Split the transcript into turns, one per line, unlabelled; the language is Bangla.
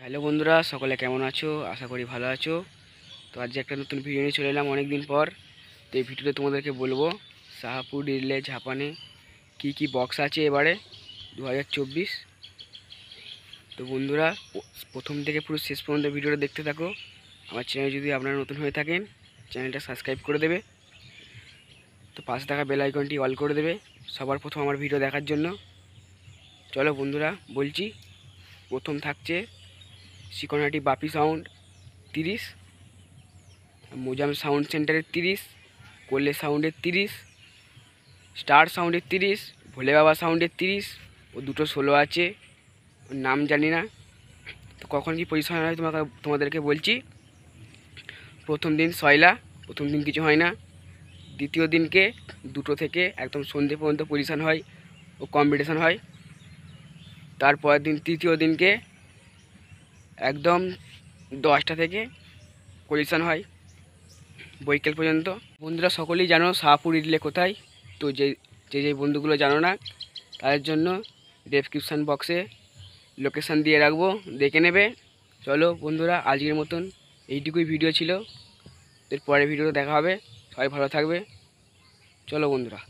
হ্যালো বন্ধুরা, সকলে কেমন আছো? আশা করি ভালো আছো। তো আজকে একটা নতুন ভিডিও নিয়ে চলে এলাম অনেক দিন পর। তো এই ভিডিওতে তোমাদেরকে বলবো শাহপুর রিলে ঝাপানে কি বক্স আছে এবারে 2024। তো বন্ধুরা, প্রথম থেকে পুরো শেষ পর্যন্ত ভিডিওটা দেখতে থাকো। আমার চ্যানেল যদি আপনারা নতুন হয়ে থাকেন, চ্যানেলটা সাবস্ক্রাইব করে দেবে। তো পাশে থাকা বেল আইকনটি অল করে দেবে সবার প্রথম আমার ভিডিও দেখার জন্য। চলো বন্ধুরা বলছি, প্রথম থাকছে সিকোনাটি বাপি সাউন্ড 30, মোজাম সাউন্ড সেন্টারের 30, কোল্লে সাউন্ডের 30, স্টার সাউন্ডের 30, ভোলে বাবা সাউন্ডের 30। ও দুটো 16 আছে, ওর নাম জানি না। তো কখন কি পজিশন হয় তোমাদেরকে বলছি। প্রথম দিন সয়লা, প্রথম দিন কিছু হয় না। দ্বিতীয় দিনকে 2টো থেকে একদম সন্ধ্যে পর্যন্ত পজিশন হয় ও কম্পিটিশান হয়। তারপরের দিন তৃতীয় দিনকে একদম 10টা থেকে পজিশন হয় বৈকাল পর্যন্ত। বন্ধুরা সকলেই জানো শাহপুর রিলে কোথায়। তো যে যে বন্ধুগুলো জানো না তাদের জন্য ডেসক্রিপশান বক্সে লোকেশান দিয়ে রাখবো, দেখে নেবে। চলো বন্ধুরা, আজকের মতন এইটুকুই ভিডিও ছিল। এর পরের ভিডিওতে দেখা হবে। সবাই ভালো থাকবে। চলো বন্ধুরা।